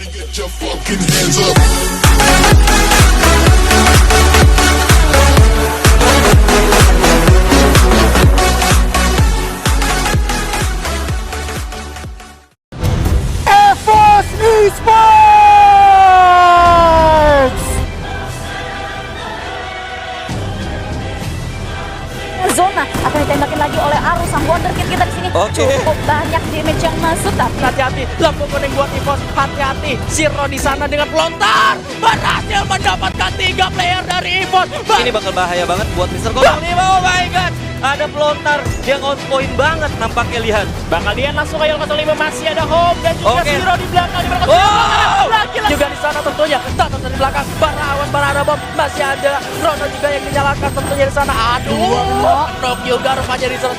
Everybody get your fucking hands up. EVOS Esports! Zona akan ditembakin lagi oleh Arus sang wonderkid kita di sini. Oke. Cukup banyak damage yang masuk, tapi Hati-hati, lampu kuning buat EVOS. Hati-hati, Siro di sana dengan pelontar berhasil mendapatkan 3 player dari EVOS. Ini bakal bahaya banget buat Mr. 05. Oh my god, ada pelontar yang on point banget nampaknya, lihat. Bakal dia langsung ke 05, masih ada Home dan juga Oke. Siro di belakang. Di belakang Wow. lagi juga di sana tentunya. Tonton dari belakang, bara awan, bara ada bom, masih ada Rono juga yang dinyalakan tentunya di sana. Aduh, knock juga rupanya di sana.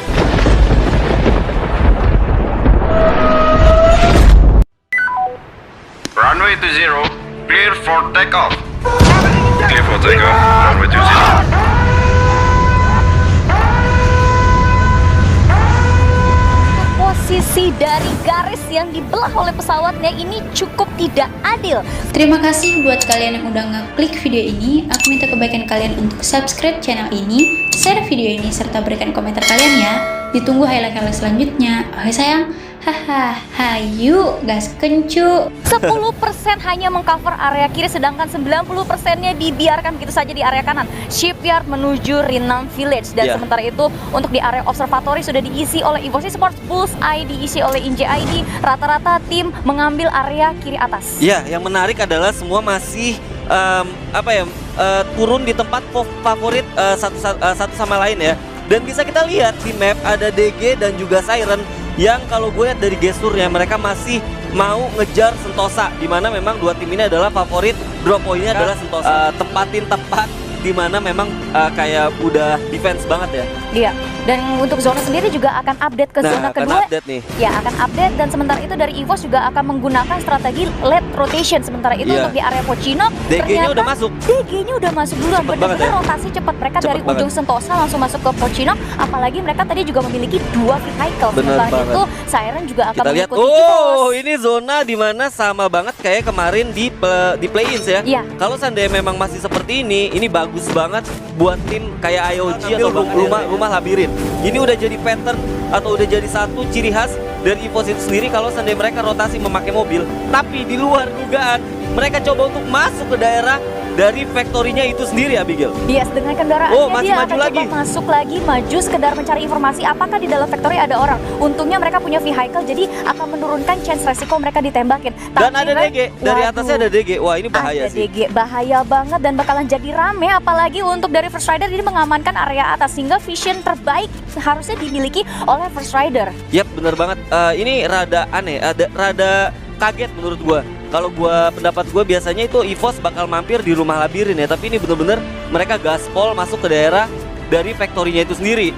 Runway 20, clear for takeoff. Clear for takeoff, runway 20. posisi dari garis yang dibelah oleh pesawatnya ini cukup tidak adil. Terima kasih buat kalian yang udah ngeklik video ini. Aku minta kebaikan kalian untuk subscribe channel ini, share video ini, serta berikan komentar kalian ya. Ditunggu highlight-highlight selanjutnya. Oke sayang, haha, hayu, gas kencu. 10% hanya mengcover area kiri, sedangkan 90%-nya dibiarkan begitu saja di area kanan. Shipyard menuju Rinam Village, dan sementara itu untuk di area observatory sudah diisi oleh EVOS Esports, Bullseye diisi oleh Inje ID. Rata-rata tim mengambil area kiri atas. Ya, yang menarik adalah semua masih turun di tempat favorit satu sama lain ya. Dan bisa kita lihat di map ada DG dan juga Siren yang kalau gue lihat dari gesturnya mereka masih mau ngejar Sentosa, di mana memang dua tim ini adalah favorit drop point-nya adalah Sentosa. Tempatin tepat di mana memang kayak udah defense banget ya. Iya. Dan untuk zona sendiri juga akan update ke zona akan kedua. update nih. Ya, akan update, dan sementara itu dari EVOS juga akan menggunakan strategi late rotation. Sementara itu untuk di area Pochino, DG-nya udah masuk. DG-nya udah masuk duluan. Benar-benar rotasi cepat mereka dari ujung Sentosa langsung masuk ke Pochino. Apalagi mereka tadi juga memiliki 2 vehicle. Sementara itu Siren juga akan kita lihat, mengikuti EVOS. ini zona dimana sama banget kayak kemarin di play-ins ya. Iya. Kalau seandainya memang masih seperti ini bagus banget buat tim kayak IOG atau rumah labirin. Ini udah jadi pattern atau udah jadi satu ciri khas dari EVOS itu sendiri kalau seandainya mereka rotasi memakai mobil. Tapi di luar dugaan mereka coba untuk masuk ke daerah dari factory-nya itu sendiri, Abigail. Yes, dengan kendaraannya masih dia maju akan lagi. coba masuk lagi, maju sekedar mencari informasi apakah di dalam factory ada orang. Untungnya mereka punya vehicle, jadi akan menurunkan chance resiko mereka ditembakin. Dan ada DG, dari atasnya ada DG. Wah, ini bahaya ada sih. DG, bahaya banget dan bakalan jadi rame. Apalagi untuk dari First Rider ini mengamankan area atas, sehingga vision terbaik harusnya dimiliki oleh First Rider. Yap, bener banget. Ini rada aneh, rada kaget menurut gua. Kalau pendapat gue biasanya itu EVOS bakal mampir di rumah labirin ya, tapi ini bener-bener mereka gaspol masuk ke daerah dari factory-nya itu sendiri.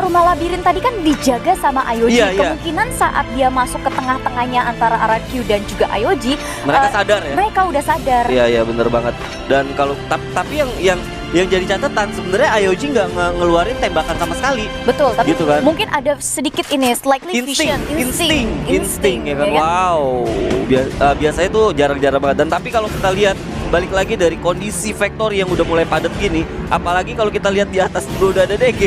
Rumah labirin tadi kan dijaga sama IOG. Iya. Kemungkinan saat dia masuk ke tengah-tengahnya antara RRQ dan juga IOG, Mereka sadar ya. mereka udah sadar. Iya bener banget. Dan kalau tapi yang jadi catatan sebenarnya IOG nggak ngeluarin tembakan sama sekali. Betul, tapi gitu kan. mungkin ada sedikit ini slightly vision, insting ya kan. ya kan? Wow, biasanya itu jarang-jarang banget. Dan tapi kalau kita lihat balik lagi dari kondisi factory yang udah mulai padat gini, apalagi kalau kita lihat di atas juga udah ada DG,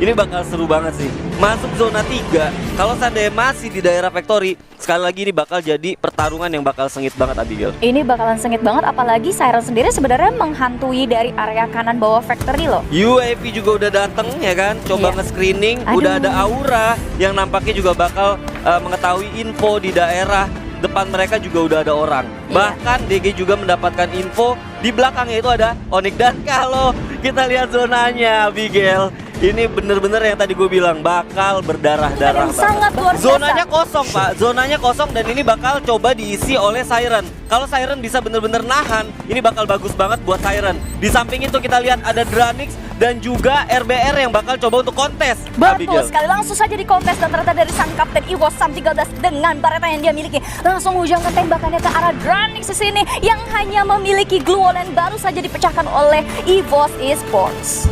ini bakal seru banget sih. Masuk zona 3, kalau seandainya masih di daerah factory, sekali lagi ini bakal jadi pertarungan yang bakal sengit banget, Abigail. Ini bakalan sengit banget, apalagi Siren sendiri sebenarnya menghantui dari area kanan bawah factory loh. UAV juga udah dateng ya kan, coba nge-screening, udah ada Aura yang nampaknya juga bakal mengetahui info di daerah depan mereka juga udah ada orang. Bahkan DG juga mendapatkan info di belakangnya itu ada Onyx. Dan kalau kita lihat zonanya, Abigail, ini bener-bener yang tadi gue bilang bakal berdarah-darah banget. Sangat luar biasa. Zonanya kosong, Pak. Zonanya kosong dan ini bakal coba diisi oleh Siren. Kalau Siren bisa bener-bener nahan, ini bakal bagus banget buat Siren. Di samping itu kita lihat ada Dranix dan juga RBR yang bakal coba untuk kontes. Betul Abigail. sekali, langsung saja di kontes, dan ternyata dari sang kapten EVOS Sam 13 dengan bareta yang dia miliki langsung menghujamkan tembakannya ke arah Dranix di sini yang hanya memiliki glue wall yang baru saja dipecahkan oleh EVOS Esports.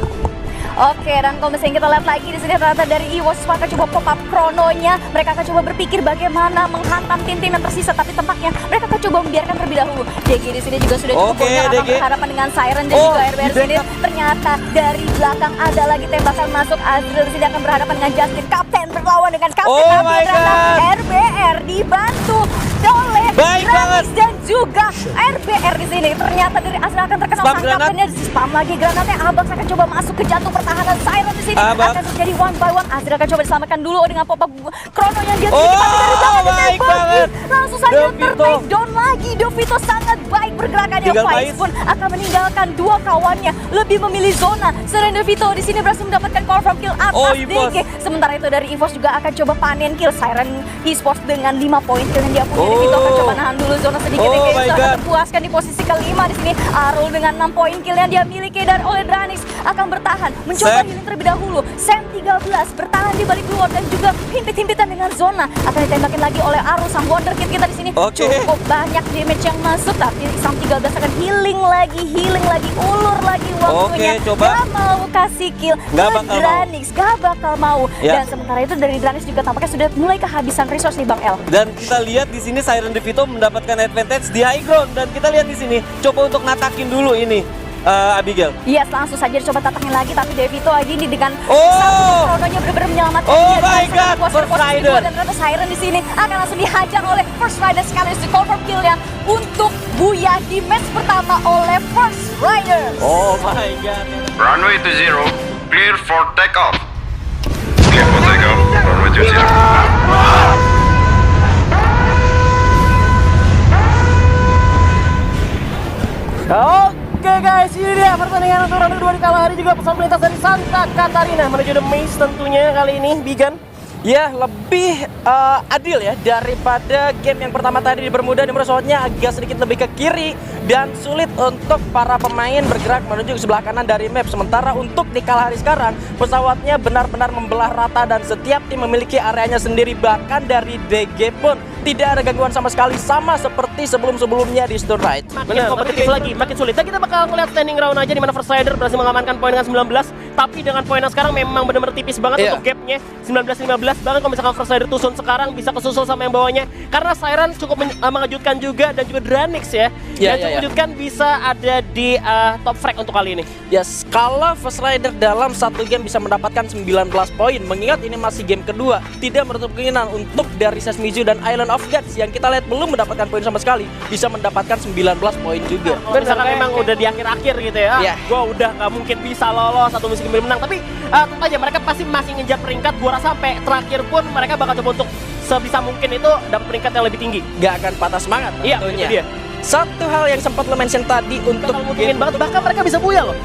Oke, dan kalau misalnya kita lihat lagi di sini ternyata dari EVOS akan coba pop up krononya. Mereka akan coba berpikir bagaimana menghantam tim-tim yang tersisa, tapi tampaknya mereka akan coba membiarkan terlebih dahulu. DG di sini juga sudah cukup banyak akan berhadapan dengan Siren dan juga RBR sini. Ternyata dari belakang ada lagi tembakan masuk. Azril di sini akan berhadapan dengan Justin. Kapten berlawan dengan Kapten. RBR dibantu oleh Granis dan juga RBR di sini. Ternyata dari Azril akan terkena sang kaptennya. Spam lagi granatnya. Abax akan coba masuk ke jantung pertahanan Siren di sini. Akan terjadi one by one. Azril akan coba diselamatkan dulu dengan pop up Chrono yang dia miliki, tapi dari belakang ditembak. Langsung saja ter-take down lagi. Devito sangat baik pergerakannya. Faiz pun akan meninggalkan dua kawannya, lebih memilih zona. Selain Devito di sini berhasil mendapatkan confirm kill atas DG. Sementara itu dari EVOS juga akan coba panen kill. Siren Esports dengan 5 poin kill yang dia punya. Devito akan coba nahan dulu zona sedikit. DG sudah terpuaskan di posisi kelima di sini. Arul dengan 6 poin kill yang dia miliki, dan oleh Dranix akan bertahan mencoba healing terlebih dahulu. Sam 13 bertahan di balik luar dan juga himpit-himpitan dengan zona. Akan ditembakin lagi oleh Arul, sang wonderkid kita di sini. Cukup banyak damage yang masuk, tapi Sam 13 akan healing lagi, ulur lagi waktunya. Gak mau kasih kill ke Dranix, gak bakal mau. Dan sementara itu dari Dranix juga tampaknya sudah mulai kehabisan resource nih Bang El. Dan kita lihat di sini Siren Devito mendapatkan advantage di high ground, dan kita lihat di sini coba untuk natakin dulu ini Abigail. Yes, langsung saja dicoba tatangin lagi, tapi Devito lagi ini dengan satu krononya benar-benar menyelamatkan dia. Oh my god, First Rider. Dan ternyata Siren di sini akan langsung dihajar oleh First Rider sekaligus di confirm killnya untuk Buya di match pertama oleh First Rider. Oh my god. Runway to 0, clear for takeoff. Clear for takeoff, runway to 0. Oke guys, ini dia pertandingan untuk ronde 2 di Kalahari, juga pesan melintas dari Santa Catarina menuju The Maze tentunya kali ini, Bigan. Ya, lebih adil ya daripada game yang pertama tadi di Bermuda, di mana pesawatnya agak sedikit lebih ke kiri dan sulit untuk para pemain bergerak menuju ke sebelah kanan dari map. Sementara untuk di Kalahari sekarang, pesawatnya benar-benar membelah rata dan setiap tim memiliki areanya sendiri. Bahkan dari DG pun tidak ada gangguan sama sekali, sama seperti sebelum-sebelumnya di Stone Ride. Makin kompetitif lagi, makin sulit. Dan kita bakal ngeliat standing round aja, di mana First Rider berhasil mengamankan poin dengan 19, tapi dengan poin yang sekarang memang benar-benar tipis banget untuk gapnya 19-15. Bahkan kalau misalkan First Rider tusun sekarang bisa kesusul sama yang bawahnya, karena Siren cukup mengejutkan juga, dan juga Dranix ya yang cukup mengejutkan bisa ada di top frag untuk kali ini. Yes, kalau First Rider dalam satu game bisa mendapatkan 19 poin, mengingat ini masih game kedua, tidak menutup kemungkinan untuk dari Sesmiju dan Island of Gods yang kita lihat belum mendapatkan poin sama sekali, bisa mendapatkan 19 poin juga. Misalkan memang udah di akhir-akhir gitu ya, gua udah gak mungkin bisa lolos atau mesti menang, tapi tentu aja mereka pasti masih ngejar peringkat. Gua rasa sampai terakhir pun mereka bakal coba untuk sebisa mungkin itu dapat peringkat yang lebih tinggi. Gak akan patah semangat. Iya, itu dia. Satu hal yang sempat lo mention tadi untuk mungkin banget, bahkan mereka bisa buya loh.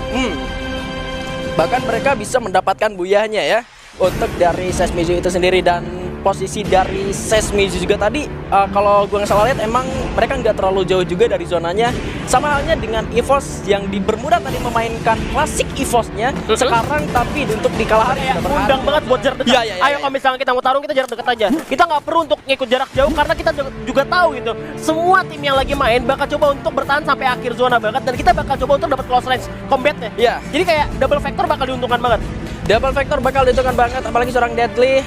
Bahkan mereka bisa mendapatkan buyahnya ya untuk dari Sesmiju itu sendiri. Dan posisi dari Sesmiju juga tadi, kalau gue nggak salah lihat, emang mereka nggak terlalu jauh juga dari zonanya. Sama halnya dengan EVOS yang di Bermuda tadi memainkan klasik EVOS-nya sekarang, tapi untuk di Kalahari undang banget buat jarak dekat. Ayo kalau misalnya kita mau tarung, kita jarak dekat aja. Kita nggak perlu untuk ngikut jarak jauh, karena kita juga tahu gitu, semua tim yang lagi main bakal coba untuk bertahan sampai akhir zona banget, dan kita bakal coba untuk dapat close range combat-nya. Jadi kayak double factor bakal diuntungkan banget. Double factor bakal diuntungkan banget, apalagi seorang Deadly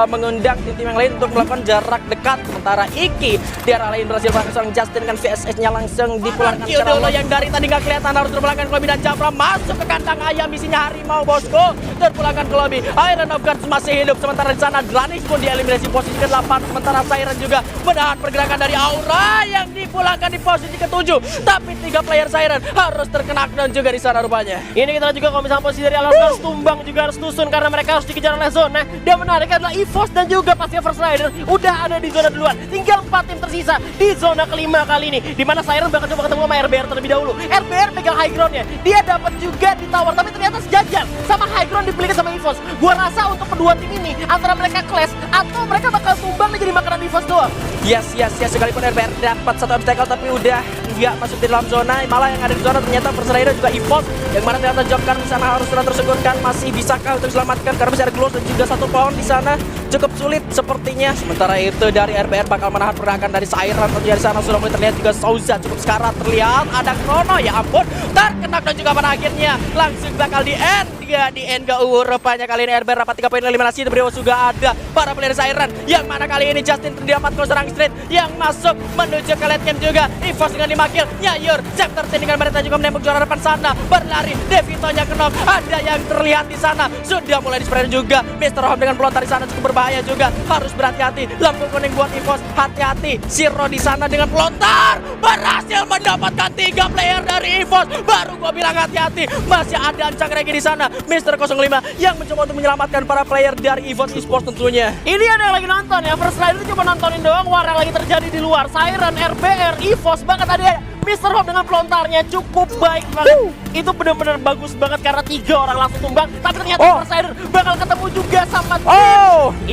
mengundang tim-tim yang lain untuk melakukan jarak dekat. Sementara Iki di arah lain berhasil melakukan seorang Justin dengan VSS-nya langsung dipulangkan. Dolo yang dari tadi nggak kelihatan harus terpulangkan ke lobby, dan Japra masuk ke kandang ayam. Misinya harimau bosku, terpulangkan ke lobby. Iron of Guards masih hidup, sementara di sana Dranix pun dieliminasi posisi ke-8. Sementara Siren juga menahan pergerakan dari Aura yang dipulangkan di posisi ke-7. Tapi 3 player Siren harus terkena knockdown juga di sana rupanya. Ini kita juga kalau misalnya posisi dari Iron of Guards tumbang juga harus tusun, karena mereka harus dikejar oleh zona. Dan menariknya adalah EVOS dan juga pastinya First Rider udah ada di zona duluan. Tinggal 4 tim tersisa di zona kelima kali ini, di mana Siren bakal coba ketemu sama RBR terlebih dahulu. RBR pegang high groundnya, dia dapat juga di tower, tapi ternyata sejajar sama high ground dibelikan sama EVOS. Gua rasa untuk kedua tim ini antara mereka clash atau mereka bakal tumbang jadi makanan EVOS doang. Yes, sekalipun RBR dapat satu obstacle, tapi udah nggak masuk di dalam zona. Malah yang ada di zona ternyata First Rider juga EVOS, yang mana ternyata Jobkan di sana harus sudah tersegurkan. Masih bisakah untuk diselamatkan, karena masih ada glow dan juga satu pohon di sana. cukup sulit sepertinya. Sementara itu dari RBR bakal menahan pergerakan dari Siren. Tentunya di sana sudah mulai terlihat juga Souza cukup sekarat, terlihat ada Chrono, ya ampun, terkena dan juga pada akhirnya langsung bakal di end. Di end ke rupanya kali ini RBR dapat 3 poin eliminasi. Di bawah juga ada para player Siren, yang mana kali ini Justin terdapat serang straight yang masuk menuju ke late game juga. EVOS dengan 5 kill, Nyayur, Chapter 10 dengan mereka juga menembak juara depan sana, berlari, Devito-nya knock, ada yang terlihat di sana, sudah mulai di-spray juga. Mr. Home dengan pelontar di sana cukup berbahaya juga, harus berhati-hati. Lampu kuning buat EVOS, hati-hati. Siro di sana dengan pelontar berhasil mendapatkan 3 player dari EVOS. Baru gua bilang hati-hati, masih ada Ancang Regi di sana. Mr. 05 yang mencoba untuk menyelamatkan para player dari EVOS Esports tentunya. Ini ada yang lagi nonton ya, First Rider cuma nontonin doang war yang lagi terjadi di luar. Siren, RBR, EVOS, bahkan tadi Mr. Home dengan pelontarnya cukup baik banget. Itu benar-benar bagus banget karena 3 orang langsung tumbang. Tapi ternyata First Rider bakal ketemu juga sama tim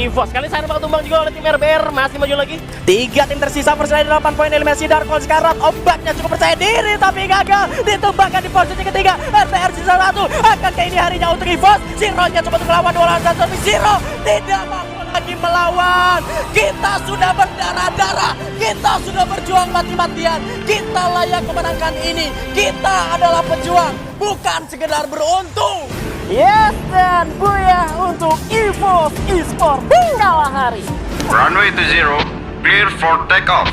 EVOS. Kali Siren bakal tumbang juga oleh tim RBR. Masih maju lagi 3 tim tersisa. First Rider 8 poin eliminasi. Dark Horse Karat obatnya cukup percaya diri tapi gagal. Ditumbangkan di posisi ketiga. RBR sisa 1. Akankah ini harinya untuk EVOS? Zero-nya coba untuk melawan 2 lawan 1, tapi Zero tidak mampu lagi melawan. Kita sudah berdarah-darah, kita sudah berjuang mati-matian, kita layak memenangkan ini. Kita adalah pejuang, bukan sekedar beruntung. Yes, dan booyah untuk EVOS Esports kalah hari. Runway to 0, clear for takeoff.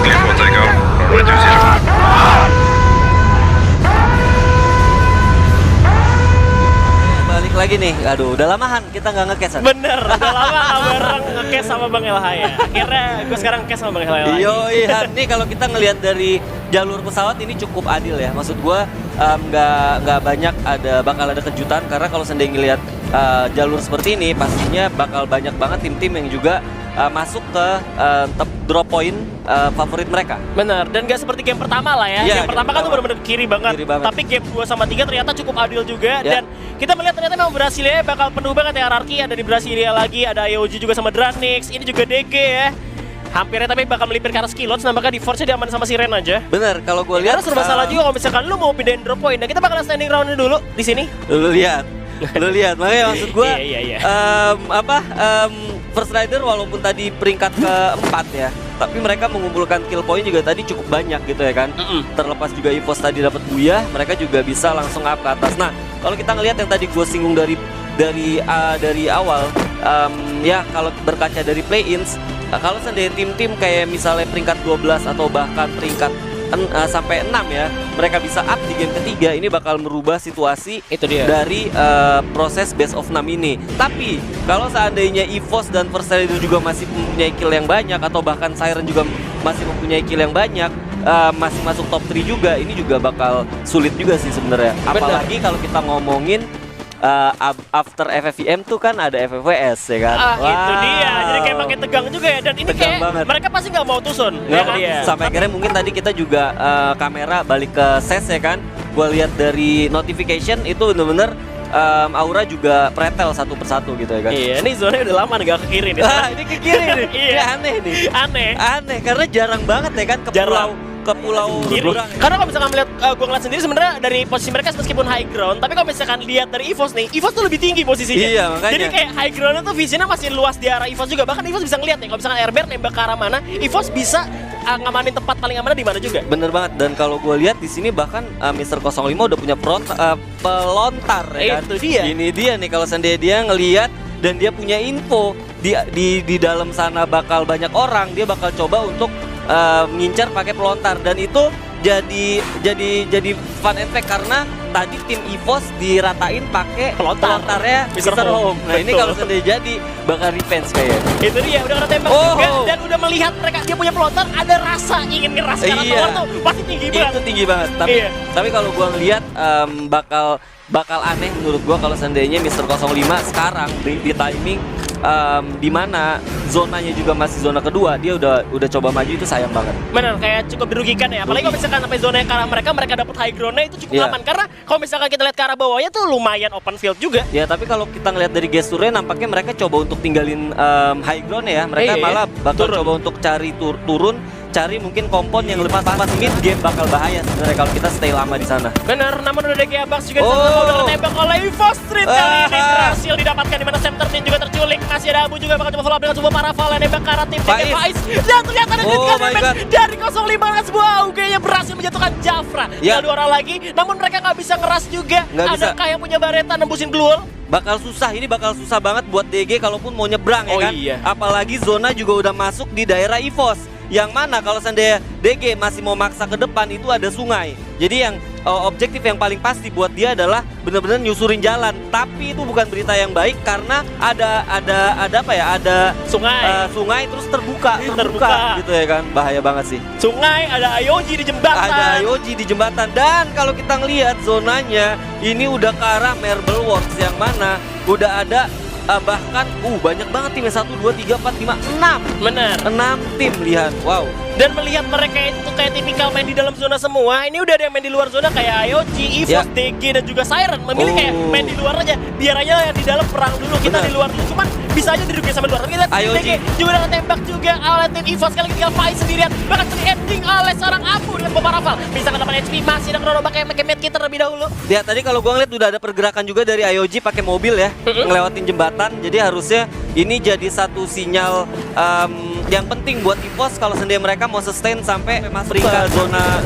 Clear for takeoff, runway to 0. Balik lagi nih, aduh udah lamahan kita nggak nge-cash. Bener, udah lama gak bareng nge-cash sama Bang Elha ya. Akhirnya gue sekarang nge-cash sama Bang Elha lagi. Iya, nih kalau kita ngelihat dari jalur pesawat ini cukup adil ya. Maksud gue nggak banyak bakal ada kejutan karena kalau seandainya ngelihat jalur seperti ini pastinya bakal banyak banget tim-tim yang juga masuk ke drop point favorit mereka. Bener, dan gak seperti game pertama lah ya. Game pertama kan tuh bener-bener kiri banget. Tapi game 2 sama 3 ternyata cukup adil juga. Dan kita melihat ternyata memang Brasilia bakal penuh banget ya hierarki. Ada di Brasilia lagi, ada IOG juga sama Dranix. Ini juga DG ya. Hampirnya tapi bakal melipir ke arah Skillots, nampaknya di Force-nya diaman sama Siren aja. Bener, kalau gue lihat serba salah juga kalau misalkan lu mau pindahin drop point. Nah, kita bakal standing round dulu di sini. Lu lihat, makanya maksud gue First Rider walaupun tadi peringkat ke-4 ya, tapi mereka mengumpulkan kill point juga tadi cukup banyak gitu ya kan. Terlepas juga EVOS tadi dapat buyah, mereka juga bisa langsung up ke atas. Nah, kalau kita ngelihat yang tadi gue singgung dari awal, ya kalau berkaca dari play-ins, kalau seandainya tim-tim kayak misalnya peringkat 12 atau bahkan peringkat sampai 6 ya, mereka bisa up di game ketiga, ini bakal merubah situasi itu dia dari proses best of 6 ini. Tapi kalau seandainya EVOS dan First Rider juga masih mempunyai kill yang banyak atau bahkan Siren juga masih mempunyai kill yang banyak, masih masuk top 3 juga, ini juga bakal sulit juga sih sebenarnya. Apalagi kalau kita ngomongin after FFVM tuh kan ada FFVS ya kan. Itu dia, jadi kayak makin tegang juga ya. Dan ini kayak banget. Mereka pasti nggak mau tusun ya kan? Sampai akhirnya mungkin tadi kita juga kamera balik ke SES ya kan. Gua lihat dari notification itu bener-bener Aura juga pretel satu persatu gitu ya kan. Iya, ini zona udah lama nggak ke kiri nih. Ini ke kiri nih. Iya, aneh nih. Aneh karena jarang banget ya kan ke pulau kiri. Karena kalau misalkan melihat gue ngeliat sendiri sebenarnya dari posisi mereka meskipun high ground, tapi kalau misalkan lihat dari EVOS nih, EVOS tuh lebih tinggi posisinya. Iya, makanya. Jadi kayak high groundnya tuh visinya masih luas di arah EVOS juga. Bahkan EVOS bisa ngeliat nih kalau misalkan RBR nembak ke arah mana, EVOS bisa ngamanin tempat paling aman di mana juga. Bener banget. Dan kalau gue lihat di sini bahkan Mr. 05 udah punya pelontar ya kan. Itu dia. Ini dia nih kalau seandainya dia ngelihat dan dia punya info di dalam sana bakal banyak orang, dia bakal coba untuk ngincar pakai pelontar, dan itu jadi fun effect karena tadi tim EVOS diratain pakai pelontarnya Mr. Home. Nah, ini kalau sudah jadi bakal revenge kayaknya. Itu dia, udah kena tembak juga dan udah melihat mereka dia punya pelontar, ada rasa ingin ngeras karena pelontar tuh pasti tinggi banget. Itu tinggi banget. Tapi kalau gua ngelihat bakal aneh menurut gua kalau seandainya Mr. 05 sekarang di timing di mana zonanya juga masih zona kedua, dia udah coba maju, itu sayang banget. Bener, kayak cukup dirugikan ya. Apalagi kalau misalkan sampai zona yang ke arah mereka dapat high ground-nya itu cukup aman. Karena kalau misalkan kita lihat ke arah bawahnya tuh lumayan open field juga. Ya, tapi kalau kita ngelihat dari gesturnya nampaknya mereka coba untuk tinggalin high ground ya. Mereka malah bakal coba untuk cari turun cari mungkin kompon yang lepas mid game bakal bahaya sebenarnya kalau kita stay lama di sana. Benar, namun udah DG Abax juga udah ketembak oleh Evo Street kali ini berhasil didapatkan di mana Sam13 juga terculik. Masih ada Abu juga bakal coba follow up dengan sebuah Paraval yang nembak ke arah tim DG Faiz. Dan ternyata ada damage dari 05 dengan sebuah AUG yang berhasil menjatuhkan Jafra. Tinggal 2 orang lagi, namun mereka nggak bisa ngeras juga. Adakah yang punya Bareta nembusin Glul? Bakal susah, ini bakal susah banget buat DG kalaupun mau nyebrang ya kan. Apalagi zona juga udah masuk di daerah EVOS. Yang mana kalau seandainya DG masih mau maksa ke depan itu ada sungai. Jadi yang objektif yang paling pasti buat dia adalah benar-benar nyusurin jalan. Tapi itu bukan berita yang baik karena ada apa ya? Ada sungai terus terbuka gitu ya kan. Bahaya banget sih. Sungai, ada IOG di jembatan. Ada IOG di jembatan dan kalau kita ngelihat zonanya ini udah ke arah Marble Works yang mana udah ada bahkan banyak banget tim 1, 2, 3, 4, 5, 6. Bener. 6 tim lihat. Wow. Dan melihat mereka itu kayak tipikal main di dalam zona semua, ini udah ada yang main di luar zona kayak IOG, EVOS, DG dan juga Siren. Memilih kayak main di luar aja, biar aja yang di dalam perang dulu, kita di luar dulu. Cuman bisa aja duduknya sampai luar. Tapi kita lihat DG juga udah ketembak juga oleh tim EVOS, kali tinggal Faiz sendirian. Bahkan ending oleh seorang Abu dengan Boba Rafal. Bisa ke depan HP, masih ada Chrono pakai medkit terlebih dahulu. Lihat tadi kalau gua ngeliat udah ada pergerakan juga dari IOG pakai mobil ya, ngelewatin jembatan. Jadi harusnya ini jadi satu sinyal yang penting buat EVOS kalau seandainya mereka mau sustain sampai masuk ke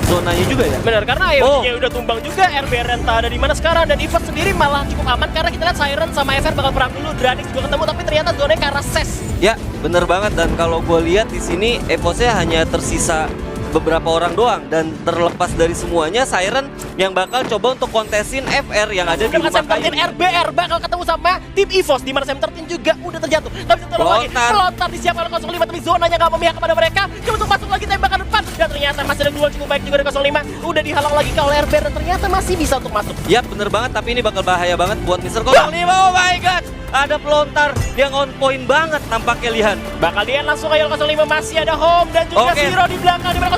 zonanya juga ya. Benar, karena IOG udah tumbang juga, RB Renta ada di mana sekarang dan EVOS sendiri malah cukup aman karena kita lihat Siren sama FR bakal perang dulu, Dranix juga ketemu tapi ternyata zonanya ke arah SES. Ya, bener banget dan kalau gue lihat di sini EVOS-nya hanya tersisa beberapa orang doang dan terlepas dari semuanya Siren yang bakal coba untuk kontesin FR yang ada di rumah kayu. RBR bakal ketemu sama tim EVOS di mana Sam13 juga udah terjatuh. Gak bisa tolong lagi. Pelontar disiapkan oleh 05 tapi zonanya gak memihak kepada mereka. Coba untuk masuk lagi tembakan depan dan ternyata masih ada duel cukup baik juga dari 05. Udah dihalang lagi oleh RBR dan ternyata masih bisa untuk masuk. Ya bener banget tapi ini bakal bahaya banget buat Mr. 05. Oh my god. Ada pelontar yang on point banget nampaknya lihat. Bakal dia langsung aja 05 masih ada Home dan juga Zero di belakang di mana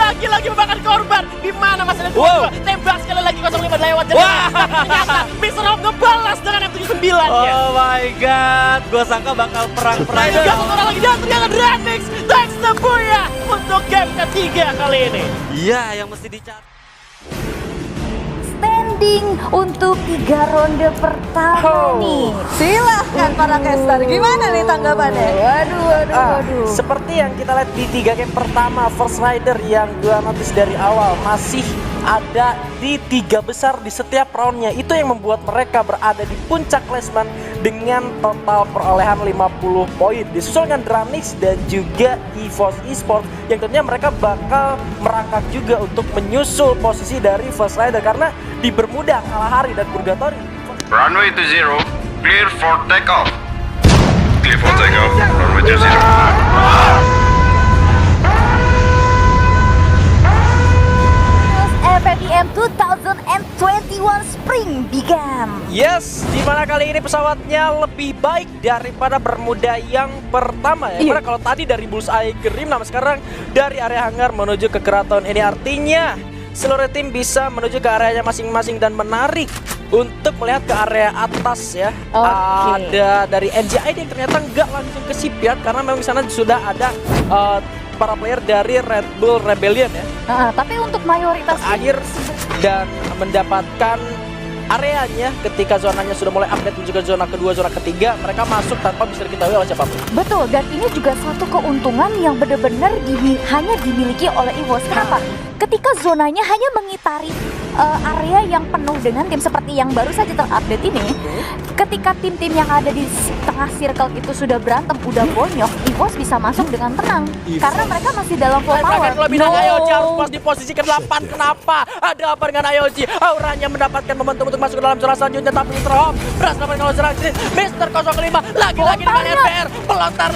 lagi membakar korban. Di mana masih ada dua. Tembak sekali lagi 05 lewat jalan. Ternyata Mr. Home ngebalas dengan M79 nya. Oh my god, gua sangka bakal perang-perang. Tiga orang lagi dan ternyata Dranix thanks to Buya untuk game ketiga kali ini. Iya, yang mesti dicatat. Standing untuk 3 ronde pertama nih. Silahkan para caster, gimana nih tanggapannya? Waduh. Seperti yang kita lihat di 3 game pertama, First Rider yang gua notice dari awal masih ada di 3 besar di setiap roundnya. Itu yang membuat mereka berada di puncak klasemen dengan total perolehan 50 poin. Disusul dengan Dranix dan juga EVOS Esports yang tentunya mereka bakal merangkak juga untuk menyusul posisi dari First Rider karena di Bermuda, Kalahari dan Purgatory. Runway to 0, clear for takeoff. Clear for takeoff, runway to 0. FPVM 2021 Spring began. Yes, di mana kali ini pesawatnya lebih baik daripada Bermuda yang pertama ya. Karena kalau tadi dari Bullseye ke Rim, nah sekarang dari area hangar menuju ke Keraton. Ini artinya seluruh tim bisa menuju ke areanya masing-masing dan menarik untuk melihat ke area atas ya. Ada dari NGI yang ternyata nggak langsung ke shipyard karena memang di sana sudah ada para player dari Red Bull Rebellion ya. Tapi untuk mayoritas akhir dan mendapatkan areanya ketika zonanya sudah mulai update menuju ke zona kedua, zona ketiga, mereka masuk tanpa bisa diketahui oleh siapapun. Betul, dan ini juga satu keuntungan yang benar-benar hanya dimiliki oleh EVOS. Kenapa? Ketika zonanya hanya mengitari area yang penuh dengan tim seperti yang baru saja terupdate ini, ketika tim-tim yang ada di tengah circle itu sudah berantem, udah bonyok, EVOS bisa masuk dengan tenang karena mereka masih dalam full power. IOG harus pas di posisi ke-8. Kenapa? Ada apa dengan IOG? Auranya mendapatkan momentum untuk masuk ke dalam zona selanjutnya, tapi Mr. Home berhasil mendapatkan zona selanjutnya. Mr. 05 lagi-lagi dengan RBR, pelontar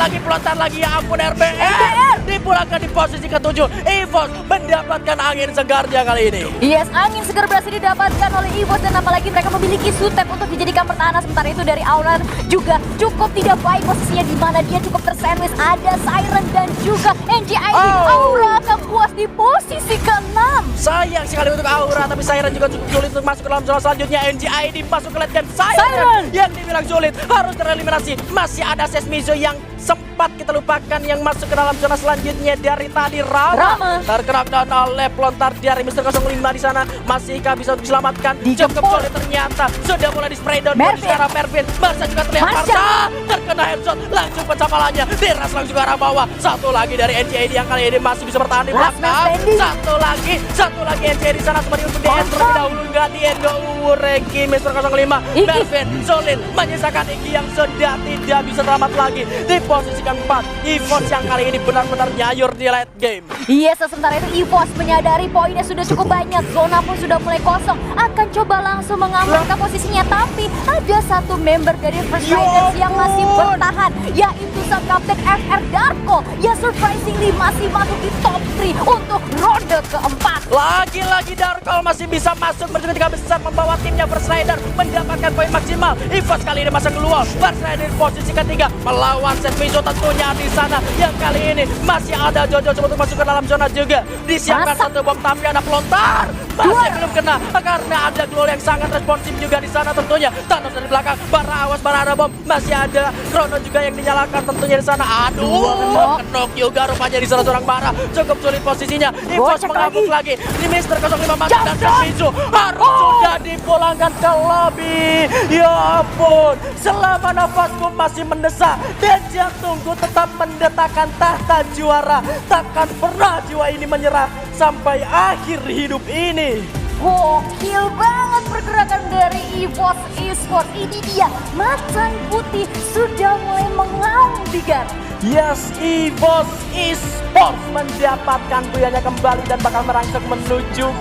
lagi, ya ampun RBR dipulangkan di posisi ke-7. EVOS mendapatkan angin segarnya kali ini. Yes, angin segar berhasil didapatkan oleh EVOS dan apalagi mereka memiliki Sutet untuk dijadikan pertahanan. Sementara itu dari Aura juga cukup tidak baik posisinya di mana dia cukup tersandwich. Ada Siren dan juga NGI. Aura akan puas di posisi ke-6. Sayang sekali untuk Aura, tapi Siren juga cukup sulit untuk masuk ke dalam zona selanjutnya. NGI masuk ke late game. Siren yang dibilang sulit harus tereliminasi. Masih ada Sesmizo yang sempat 4 kita lupakan yang masuk ke dalam zona selanjutnya dari tadi Rama. Tergerak dan oleh pelontar dari Mr. 05 di sana. Masihkah bisa untuk diselamatkan? Cukup sulit ternyata. Sudah mulai di spray down di sekarang Mervin. Marsa juga terlihat Marsa. Terkena headshot langsung pencapalannya. Diras langsung ke arah bawah. Satu lagi dari NCAD yang kali ini masih bisa bertahan di belakang. Satu lagi NCAD di sana seperti untuk DS terlebih dahulu. Enggak di Endo Regi Mr. 05. Mervin Solin menyisakan Iki yang sudah tidak bisa selamat lagi di posisi keempat. EVOS yang kali ini benar-benar nyayur di late game. Yes, sementara itu EVOS menyadari poinnya sudah cukup banyak, zona pun sudah mulai kosong, akan coba langsung mengamankan posisinya, tapi ada satu member dari First Riders yang masih bertahan, yaitu sang kapten FR Darko yang surprisingly masih masuk di top 3 untuk ronde keempat. Lagi-lagi Darko masih bisa masuk menjadi tiga besar membawa timnya First Rider mendapatkan poin maksimal. EVOS kali ini masuk keluar. First Rider di posisi ketiga melawan Servizo tentunya di sana yang kali ini masih ada Jojo coba untuk masuk ke dalam zona juga. Disiapkan satu bom tapi ada pelontar masih belum kena karena ada Glow yang sangat responsif juga di sana tentunya. Thanos dari belakang, bara awas, bara ada bom, masih ada Chrono juga yang dinyalakan tentunya di sana. Aduh, kenok juga rupanya di sana seorang bara. Cukup sulit posisinya. EVOS mengamuk lagi di Mr. 05 masuk dan Servizo harus sudah dipulangkan ke lobby. Ya ampun, selama nafasku masih mendesak dan jantungku tetap mendetakkan tahta juara. Takkan pernah jiwa ini menyerah sampai akhir hidup ini. Gokil banget pergerakan dari EVOS Esports. Ini dia, macan putih sudah mulai mengaum Bigan. Yes, EVOS Esports mendapatkan buyanya kembali dan bakal merangsek menuju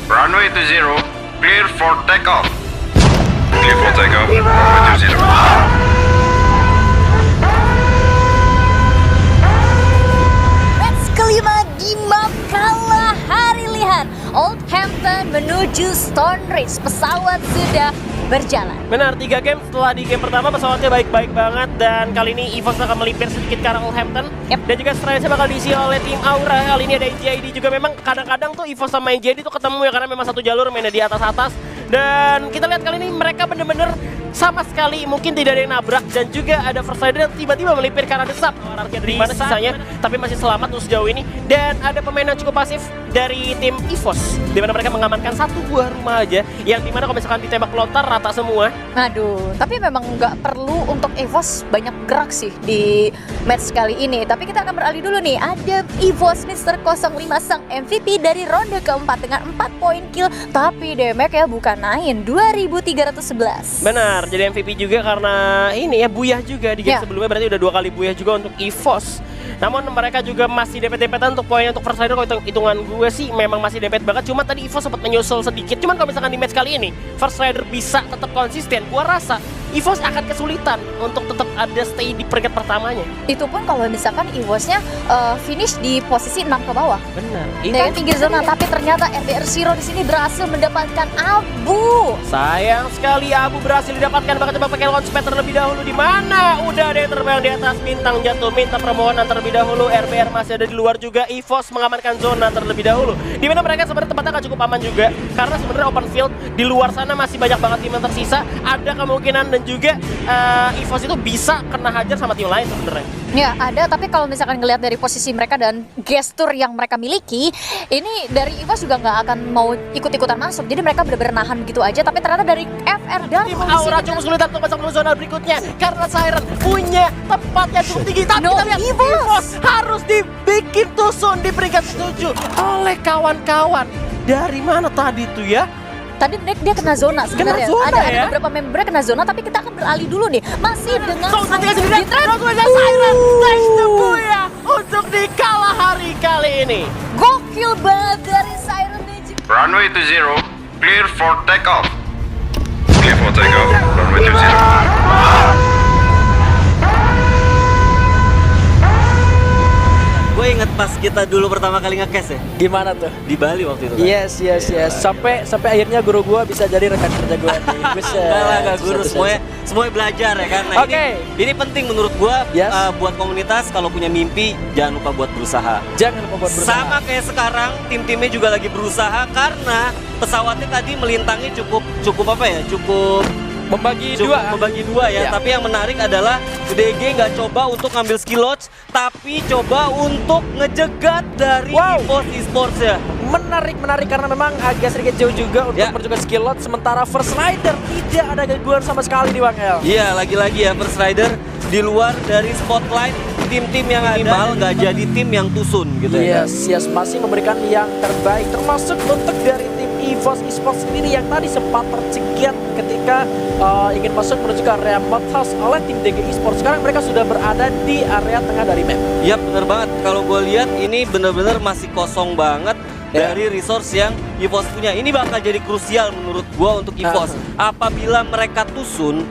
Runway 20, clear for takeoff. Clear for takeoff, runway 20. Match kelima di map Kalahari Lihan. Oldhampton menuju Stone Ridge. Pesawat sudah berjalan. Benar, 3 game setelah di game pertama pesawatnya baik-baik banget dan kali ini EVOS akan melipir sedikit ke arah Oldhampton. Dan juga strike-nya bakal diisi oleh tim Aura. Kali ini ada NJD juga. Memang kadang-kadang tuh EVOS sama NJD tuh ketemu ya karena memang satu jalur mainnya di atas-atas. Dan kita lihat kali ini mereka bener-bener sama sekali mungkin tidak ada yang nabrak dan juga ada First Rider yang tiba-tiba melipir ke arah desap. Arahnya dari mana sisanya tapi masih selamat untuk sejauh ini. Dan ada pemain yang cukup pasif dari tim EVOS di mana mereka mengamankan satu buah rumah aja yang dimana kalau misalkan ditembak pelontar rata semua. Aduh, tapi memang nggak perlu untuk EVOS banyak gerak sih di match kali ini. Tapi kita akan beralih dulu nih. Ada EVOS Mr. 05 sang MVP dari ronde keempat dengan 4 poin kill. Tapi damage ya bukan main, 2311. Benar, jadi MVP juga karena ini ya buyah juga di game sebelumnya, berarti udah 2 kali buyah juga untuk EVOS. Namun mereka juga masih dempet-dempetan untuk poinnya untuk First Rider. Kalau hitungan gue sih memang masih dempet banget. Cuma tadi EVOS sempat menyusul sedikit. Cuman kalau misalkan di match kali ini First Rider bisa tetap konsisten, gue rasa EVOS akan kesulitan untuk tetap ada stay di peringkat pertamanya. Itu pun kalau misalkan EVOS-nya finish di posisi 6 ke bawah. Benar. Dari pinggir zona, tapi ternyata RBR Zero di sini berhasil mendapatkan Abu. Sayang sekali Abu berhasil didapatkan, bakal coba pakai launchpad terlebih dahulu. Di mana udah ada yang terbang di atas, bintang jatuh, minta permohonan terlebih dahulu. RBR masih ada di luar juga. EVOS mengamankan zona terlebih dahulu. Di mana mereka sebenarnya tempatnya akan cukup aman juga karena sebenarnya open field di luar sana masih banyak banget tim yang tersisa. Ada kemungkinan dan juga EVOS itu bisa kena hajar sama tim lain sebenarnya. Ya ada, tapi kalau misalkan ngelihat dari posisi mereka dan gestur yang mereka miliki, ini dari EVOS juga nggak akan mau ikut-ikutan masuk. Jadi mereka benar-benar nahan begitu aja. Tapi ternyata dari FR dan tim Aura cukup kesulitan untuk masuk ke zona berikutnya karena Siren punya tempat yang cukup tinggi. Tapi kita lihat EVOS harus dibikin tusun di peringkat 7 oleh kawan-kawan. Dari mana tadi tuh ya? Tadi dia kena zona sebenarnya. Ada beberapa member kena zona, tapi kita akan beralih dulu nih. Masih dengan Siren thanks to Buya untuk di Kalahari kali ini. Gokil banget dari Siren Magic. Runway 20, clear for takeoff. Clear for takeoff, runway 20. Gue inget pas kita dulu pertama kali nge-cast ya. Gimana tuh? Di Bali waktu itu kan? Yes. Sampai akhirnya guru gua bisa jadi rekan kerja gua nih. Enggak guru, semuanya belajar ya kan. Nah, ini penting menurut gua buat komunitas kalau punya mimpi jangan lupa buat berusaha. Sama kayak sekarang tim-timnya juga lagi berusaha karena pesawatnya tadi melintangi cukup Membagi dua ya. Iya. Tapi yang menarik adalah DG nggak coba untuk ngambil skill lodge, tapi coba untuk ngejegat dari EVOS Esports ya. Menarik karena memang agak sedikit jauh juga untuk menjaga skill lot. Sementara First Rider tidak ada gangguan sama sekali di Bang El. Iya, lagi-lagi ya First Rider di luar dari spotlight tim-tim yang minimal nggak jadi tim yang tusun gitu ya. Yes, masih memberikan yang terbaik termasuk untuk dari tim EVOS Esports sendiri yang tadi sempat tercegat ketika ingin masuk menuju ke area Mothhouse oleh tim DG Esports. Sekarang mereka sudah berada di area tengah dari map. Iya bener banget, kalau gue lihat ini bener-bener masih kosong banget dari resource yang EVOS punya. Ini bakal jadi krusial menurut gue untuk EVOS. Apabila mereka tusun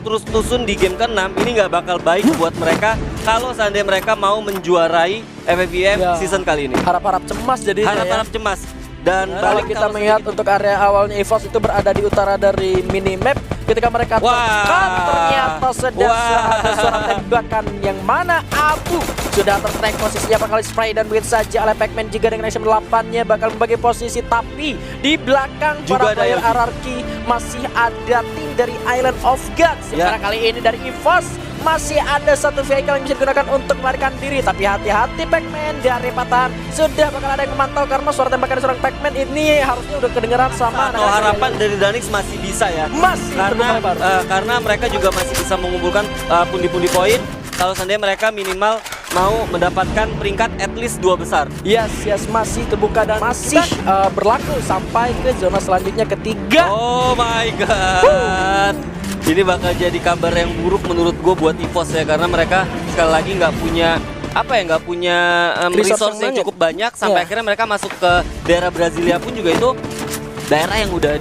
terus tusun di game ke-6, ini nggak bakal baik buat mereka kalau seandainya mereka mau menjuarai FFVM season kali ini. Harap-harap cemas jadi harap cemas. Dan balik kita melihat untuk area awalnya EVOS itu berada di utara dari minimap. Ketika mereka tekan ternyata sedang ada suara tembakan yang mana Abu sudah tertrack posisinya bakal spray dan begitu saja oleh Pac-Man juga dengan action 8-nya bakal membagi posisi, tapi di belakang para player RRQ masih ada tim dari Island of Gods. Sementara kali ini dari EVOS masih ada satu vehicle yang bisa digunakan untuk melarikan diri, tapi hati-hati Pac-Man dari patahan sudah bakal ada yang memantau karena suara tembakan dari seorang Pac-Man ini harusnya udah kedengeran sama atau harapan dari Danix masih bisa ya, karena mereka juga masih bisa mengumpulkan pundi-pundi poin kalau seandainya mereka minimal mau mendapatkan peringkat at least 2 besar. Yes, masih terbuka dan masih berlaku sampai ke zona selanjutnya ketiga. Oh my god. Ini bakal jadi kabar yang buruk menurut gue buat EVOS ya, karena mereka sekali lagi nggak punya resource yang cukup banyak sampai akhirnya mereka masuk ke daerah Brasilia pun juga itu daerah yang udah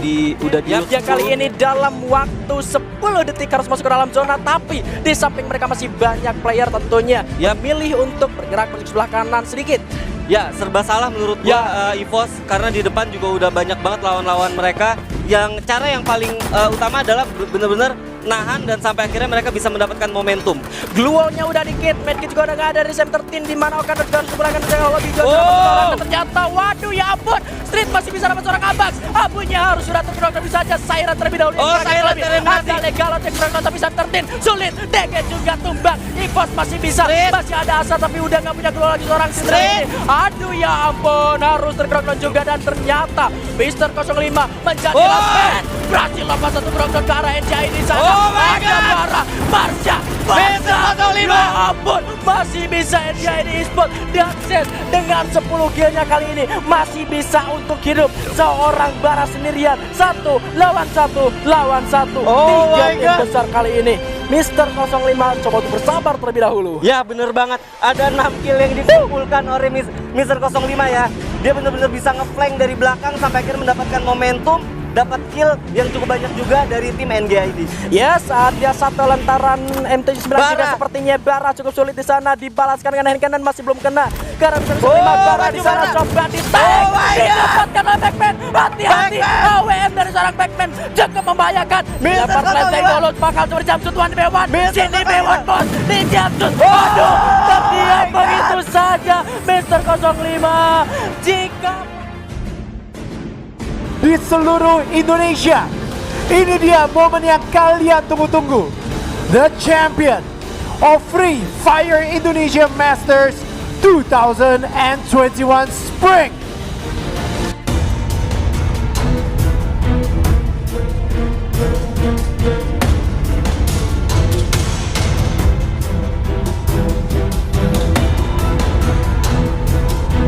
yang kali ini dalam waktu 10 detik harus masuk ke dalam zona, tapi di samping mereka masih banyak player tentunya yang milih untuk bergerak menuju sebelah kanan sedikit. Ya, serba salah menurut gua EVOS, karena di depan juga udah banyak banget lawan-lawan mereka yang cara yang paling utama adalah bener-bener nahan dan sampai akhirnya mereka bisa mendapatkan momentum. Gluolnya udah dikit, medkit juga udah gak ada dari Sem13 di mana akan terjadi seberangan lebih ternyata waduh ya ampun, Street masih bisa dapat seorang Abax. Abunya harus sudah terkurang tapi saja Siren terlebih dahulu. Siren ada legal yang kurang tapi Sem13 sulit, DG juga tumbang. EVOS masih bisa, masih ada asa tapi udah gak punya gluol lagi seorang Street. Aduh ya ampun, harus terkurang juga dan ternyata Mister 05 menjadi last man. Berhasil lompat satu crossdown ke arah NCI di sana. Ada Bara, Marsha, ya ampun, masih bisa NCI di eSport dan Set dengan 10 killnya kali ini masih bisa untuk hidup. Seorang Bara sendirian, 1 lawan 1. 3 game besar kali ini. Mister 05 coba untuk bersabar terlebih dahulu. Ya bener banget, ada 6 kill yang dikumpulkan oleh Mister 05 ya. Dia bener-bener bisa ngeflank dari belakang sampai akhirnya mendapatkan momentum, dapat kill yang cukup banyak juga dari tim NGID. Yes, ada satu lantaran MT9 juga sepertinya Bara cukup sulit di sana, dibalaskan dengan hand cannon masih belum kena. Karena Mister 05 Bara di sana coba di-tag. Didapatkan oleh Pac-Man. Hati-hati, AWM dari seorang Pac-Man cukup membahayakan. Dapat lenteng Golut bakal coba dijamsut one by one. Sini B1 bos, dijamsut. Waduh, terdiam begitu saja Mister 05. Jika di seluruh Indonesia, ini dia momen yang kalian tunggu-tunggu. The champion of Free Fire Indonesia Masters 2021 Spring.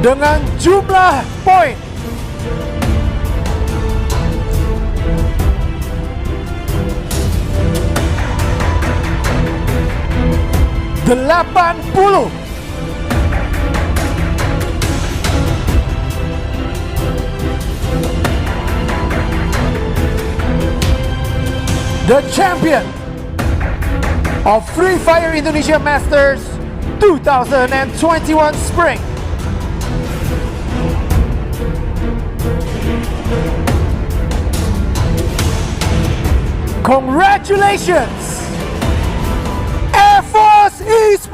Dengan jumlah poin 80. The champion of Free Fire Indonesia Masters 2021 Spring. Congratulations, EVOS Esports!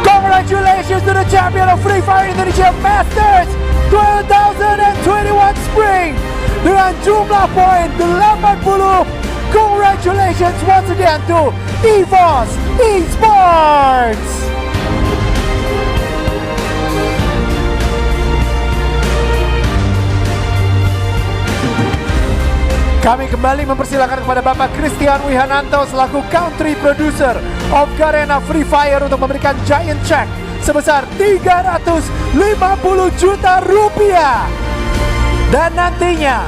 Congratulations! Congratulations to the champion of Free Fire Indonesia Masters 2021 Spring dengan jumlah poin 80. Congratulations once again to EVOS Esports. Kami kembali mempersilakan kepada Bapak Christian Wihananto selaku Country Producer of Garena Free Fire untuk memberikan giant check sebesar 350 juta rupiah. Dan nantinya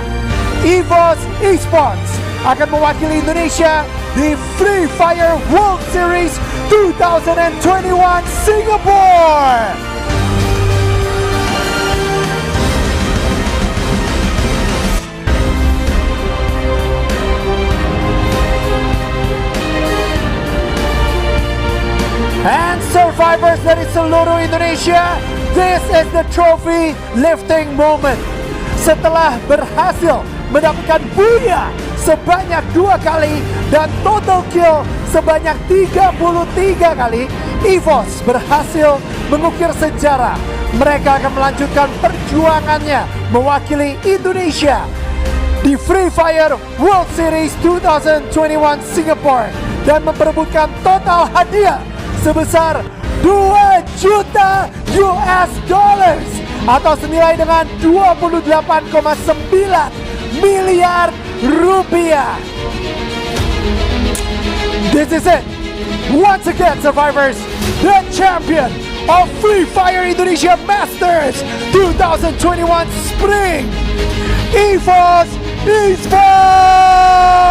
EVOS Esports akan mewakili Indonesia di Free Fire World Series 2021 Singapore. And survivors dari seluruh Indonesia, this is the trophy lifting moment. Setelah berhasil mendapatkan booyah sebanyak 2 kali dan total kill sebanyak 33 kali, EVOS berhasil mengukir sejarah. Mereka akan melanjutkan perjuangannya mewakili Indonesia di Free Fire World Series 2021 Singapore dan memperebutkan total hadiah sebesar 2 juta US dollars atau senilai dengan 28,9 miliar rupiah. This is it. Once again, survivors, the champion of Free Fire Indonesia Masters 2021 Spring, EVOS Esports.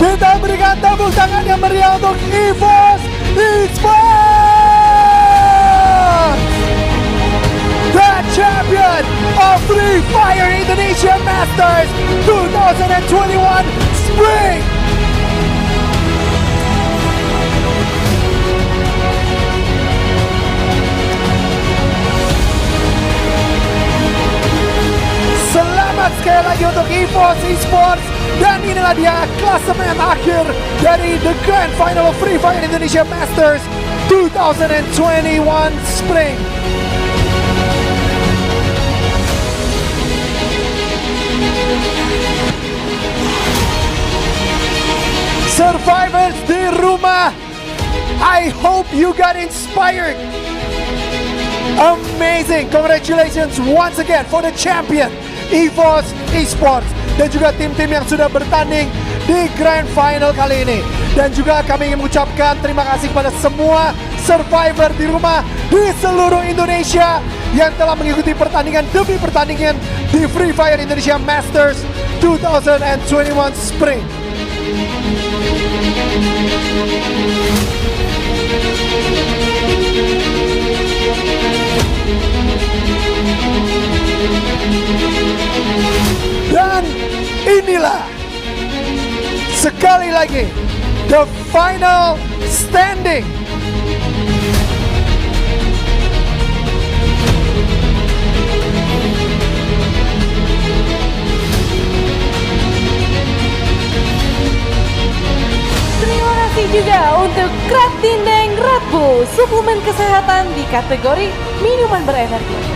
Kita berikan tepuk tangan yang meriah untuk EVOS Esports, the champion of Free Fire Indonesia Masters 2021 Spring. Selamat sekali lagi untuk EVOS Esports. Dan inilah dia klasemen akhir dari The Grand Final of Free Fire Indonesia Masters 2021 Spring. Survivors di rumah, I hope you got inspired. Amazing. Congratulations once again for the champion EVOS Esports dan juga tim-tim yang sudah bertanding di Grand Final kali ini. Dan juga kami ingin mengucapkan terima kasih kepada semua survivor di rumah di seluruh Indonesia yang telah mengikuti pertandingan demi pertandingan di Free Fire Indonesia Masters 2021 Spring. Dan inilah sekali lagi the final standing. Terima kasih juga untuk Kraftindeng Red Bull, suplemen kesehatan di kategori minuman berenergi.